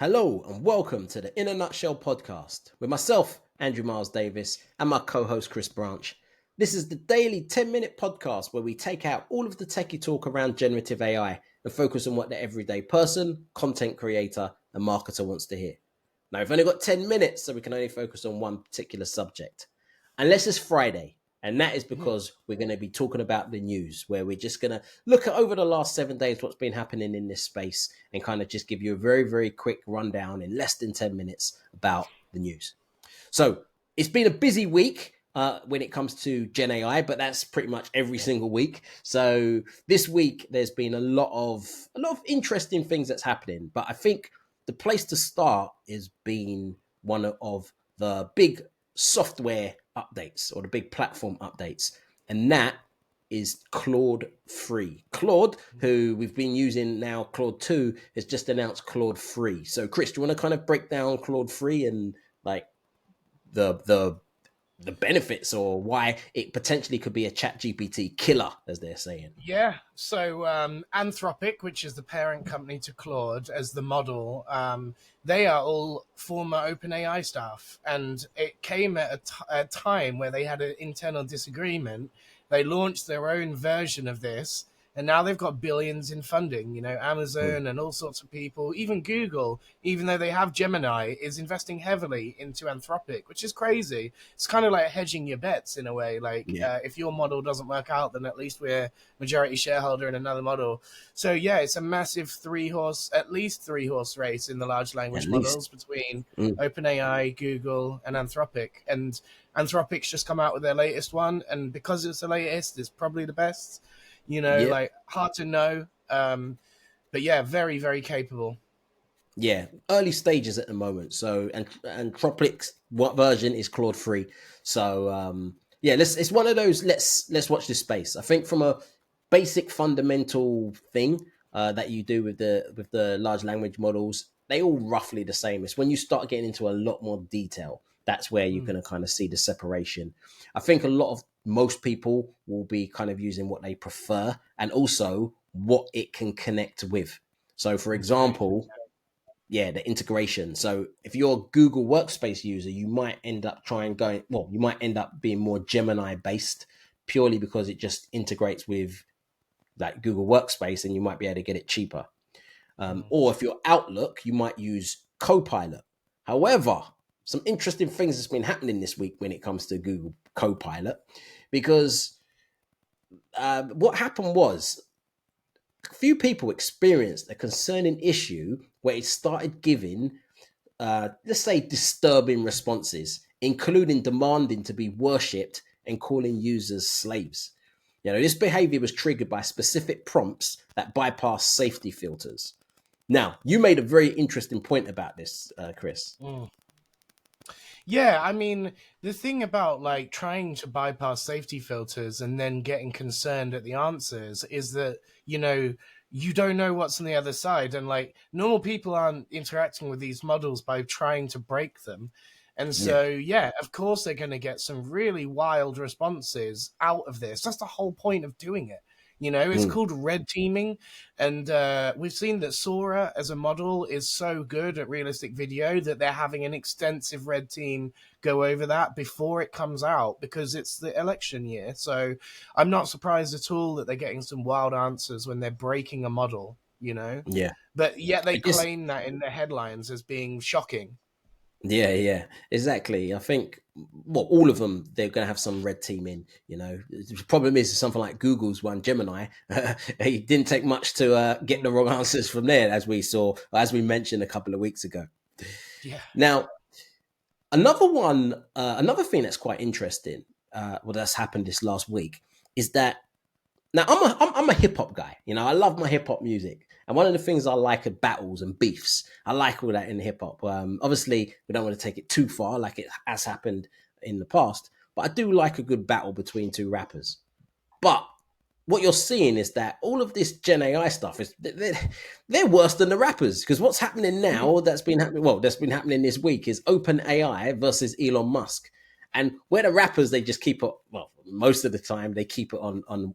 Hello and welcome to the In a Nutshell podcast with myself, Andrew Miles Davis, and my co-host Chris Branch. This is the daily 10-minute podcast where we take out all of the techie talk around generative AI and focus on what the everyday person, content creator, and marketer wants to hear. Now, we've only got 10 minutes, so we can only focus on one particular subject. Unless it's Friday, and that is because we're going to be talking about the news, where we're just going to look at over the last 7 days what's been happening in this space and kind of just give you a very, very quick rundown in less than 10 minutes about the news. So it's been a busy week when it comes to Gen AI, but that's pretty much every single week. So this week there's been a lot of interesting things that's happening, but I think the place to start is being one of the big software updates or the big platform updates, and that is Claude 3. Claude, who we've been using now, Claude 2, has just announced Claude 3. So Chris, do you want to kind of break down Claude 3 and like the benefits or why it potentially could be a ChatGPT killer, as they're saying? Yeah, so Anthropic, which is the parent company to Claude as the model, they are all former OpenAI staff. And it came at a time where they had an internal disagreement. They launched their own version of this, and now they've got billions in funding. You know, Amazon and all sorts of people, even Google, even though they have Gemini, is investing heavily into Anthropic, which is crazy. It's kind of like hedging your bets in a way. Like, if your model doesn't work out, then at least we're majority shareholder in another model. So yeah, it's a massive at least three horse race in the large language models between OpenAI, Google, and Anthropic. And Anthropic's just come out with their latest one, and because it's the latest, it's probably the best. You know, like hard to know, but yeah, very, very capable. Yeah, early stages at the moment. So, and Anthropic's what version is Claude 3. So, yeah, it's one of those. Let's watch this space. I think from a basic fundamental thing that you do with the large language models, they all roughly the same. It's when you start getting into a lot more detail that's where you're going to kind of see the separation. I think most people will be kind of using what they prefer and also what it can connect with. So, for example, the integration. So if you're a Google Workspace user, you might end up you might end up being more Gemini based purely because it just integrates with like Google Workspace and you might be able to get it cheaper. Or if you're Outlook, you might use Copilot. However, some interesting things that's been happening this week when it comes to Google Copilot, because what happened was a few people experienced a concerning issue where it started giving, let's say, disturbing responses, including demanding to be worshipped and calling users slaves. You know, this behavior was triggered by specific prompts that bypass safety filters. Now, you made a very interesting point about this, Chris. Yeah, I mean, the thing about like trying to bypass safety filters and then getting concerned at the answers is that, you know, you don't know what's on the other side. And like normal people aren't interacting with these models by trying to break them. And so, yeah, of course, they're going to get some really wild responses out of this. That's the whole point of doing it. You know, it's called red teaming. And we've seen that Sora as a model is so good at realistic video that they're having an extensive red team go over that before it comes out because it's the election year. So I'm not surprised at all that they're getting some wild answers when they're breaking a model, you know? Yeah. But yet they claim that in their headlines as being shocking. Yeah, exactly. I think all of them, they're going to have some red team in, you know. The problem is something like Google's one, Gemini, it didn't take much to get the wrong answers from there, as we mentioned a couple of weeks ago. Yeah. Now, another thing that's quite interesting, that's happened this last week is that now I'm a hip hop guy. You know, I love my hip hop music, and one of the things I like are battles and beefs. I like all that in hip hop. Obviously, we don't want to take it too far, like it has happened in the past. But I do like a good battle between two rappers. But what you're seeing is that all of this Gen AI stuff they're worse than the rappers, because what's happening now that's been happening this week is OpenAI versus Elon Musk, and where the rappers they just keep it. Well, most of the time they keep it on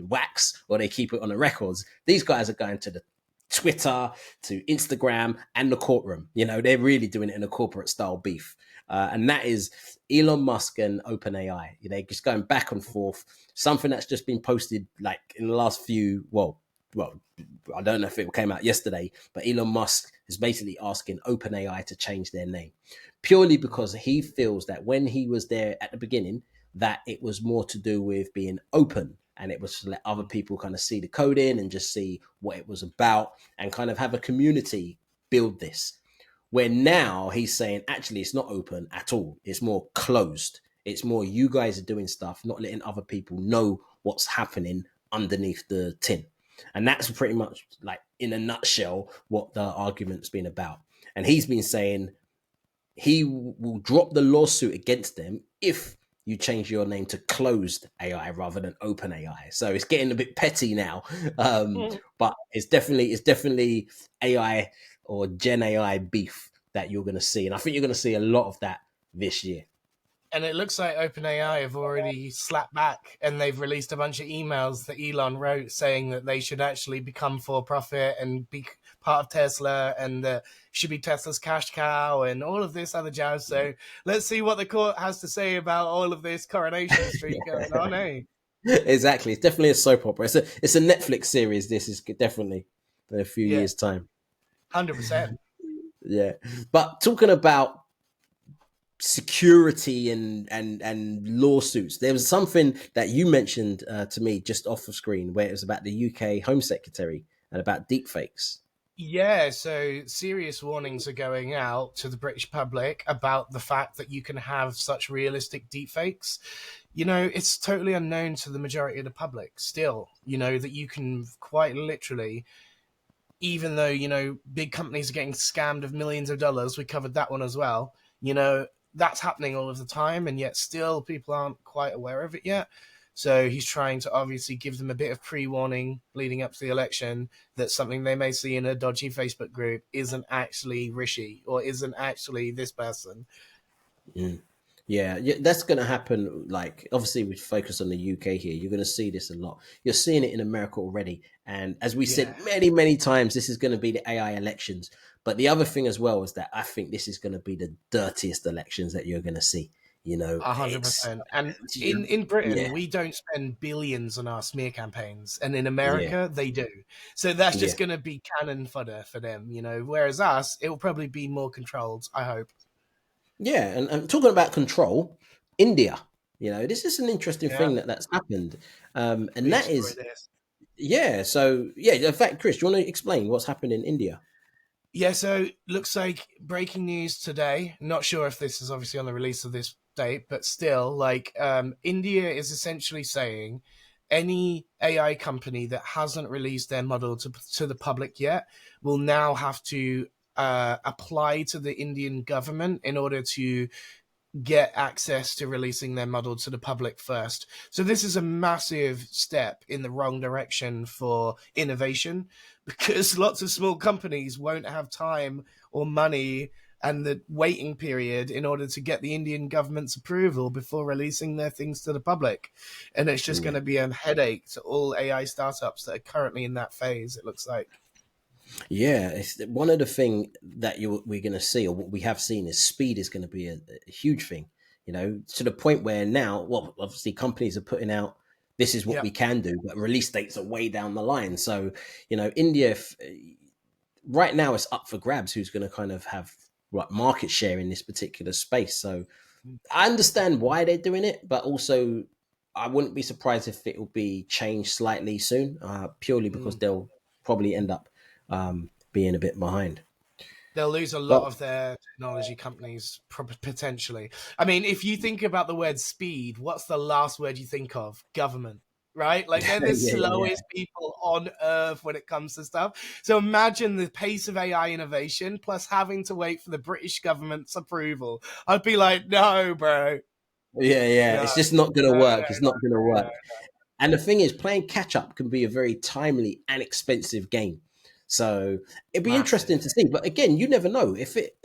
wax or they keep it on the records. These guys are going to Twitter to Instagram and the courtroom. You know, they're really doing it in a corporate style beef. And that is Elon Musk and OpenAI. You know, just going back and forth. Something that's just been posted like in the last few, well, I don't know if it came out yesterday, but Elon Musk is basically asking OpenAI to change their name purely because he feels that when he was there at the beginning, that it was more to do with being open and it was to let other people kind of see the code in and just see what it was about and kind of have a community build this. Where now he's saying, actually, it's not open at all. It's more closed. It's more you guys are doing stuff, not letting other people know what's happening underneath the tin. And that's pretty much like in a nutshell what the argument's been about. And he's been saying he will drop the lawsuit against them if you change your name to closed AI rather than open AI. So it's getting a bit petty now, but it's definitely AI or Gen AI beef that you're going to see, and I think you're going to see a lot of that this year. And it looks like OpenAI have already slapped back and they've released a bunch of emails that Elon wrote saying that they should actually become for profit and be part of Tesla and should be Tesla's cash cow and all of this other jazz. So let's see what the court has to say about all of this Coronation Street going on, eh? Exactly, it's definitely a soap opera. It's a Netflix series. This is definitely in a few Yeah, years' time. 100%. Yeah, but talking about security and lawsuits. There was something that you mentioned to me just off the screen where it was about the UK Home Secretary and about deepfakes. Yeah, so serious warnings are going out to the British public about the fact that you can have such realistic deepfakes. It's totally unknown to the majority of the public still, that you can quite literally, even though, big companies are getting scammed of millions of dollars, we covered that one as well, that's happening all of the time, and yet still people aren't quite aware of it yet. So he's trying to obviously give them a bit of pre-warning leading up to the election that something they may see in a dodgy Facebook group isn't actually Rishi or isn't actually this person. Mm. Yeah, that's going to happen. Like, obviously, we focus on the UK here. You're going to see this a lot. You're seeing it in America already. And as we said Yeah, many, many times, this is going to be the AI elections. But the other thing as well is that I think this is going to be the dirtiest elections that you're going to see. You know, it's 100%. And in Britain, yeah, we don't spend billions on our smear campaigns, and in yeah, America, they do. So that's yeah. just going to be cannon fodder for them, Whereas us, it will probably be more controlled. I hope. Yeah, and talking about control, India. You know, this is an interesting Yeah, thing that's happened, and big that story is this. yeah. So yeah, in fact, Chris, do you want to explain what's happened in India? Yeah, so looks like breaking news today. Not sure if this is obviously on the release of this date, but still, India is essentially saying any AI company that hasn't released their model to the public yet will now have to apply to the Indian government in order to get access to releasing their model to the public first. So this is a massive step in the wrong direction for innovation because lots of small companies won't have time or money and the waiting period in order to get the Indian government's approval before releasing their things to the public. And it's just going Yeah. to be a headache to all AI startups that are currently in that phase, it looks like. Yeah, it's one of the thing that we're going to see, or what we have seen, is speed is going to be a huge thing. You know, to the point where now, well, obviously companies are putting out this is what Yeah. we can do, but release dates are way down the line. So, you know, India right now it's up for grabs who's going to kind of have like market share in this particular space. So I understand why they're doing it, but also I wouldn't be surprised if it will be changed slightly soon, purely because Mm. they'll probably end up being a bit behind. They'll lose a But lot of their technology companies potentially. I mean, if you think about the word speed, what's the last word you think of? Government, right? Like they're the yeah, slowest people on earth when it comes to stuff. So imagine the pace of AI innovation plus having to wait for the British government's approval. I'd be like, no, bro. yeah, No, it's just not going to no, no, work. It's not going to no, no. work. And the thing is, playing catch up can be a very timely and expensive game. So it'd be interesting Massive. to see. But again, you never know. If it,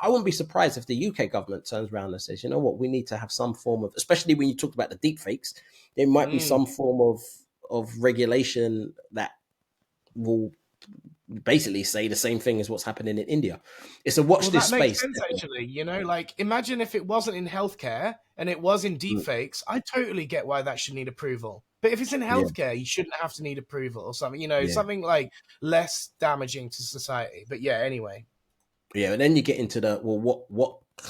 I wouldn't be surprised if the UK government turns around and says, you know what, we need to have some form of, especially when you talked about the deep fakes, there might be Mm. some form of regulation that will basically say the same thing as what's happening in India. It's a watch Well, this that makes space. sense actually. Like imagine if it wasn't in healthcare and it was in Mm, deepfakes. I totally get why that should need approval. But if it's in yeah, healthcare, you shouldn't have to need approval or something. yeah, Something like less damaging to society. But yeah, anyway, yeah. And then you get into the well,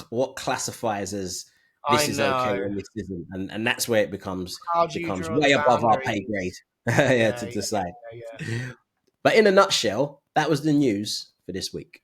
what classifies as I this is okay know. and this isn't, and that's where it How do you becomes draw the way above our pay grade. boundaries? Yeah, Yeah, to yeah, decide. yeah, yeah. But in a nutshell, that was the news for this week.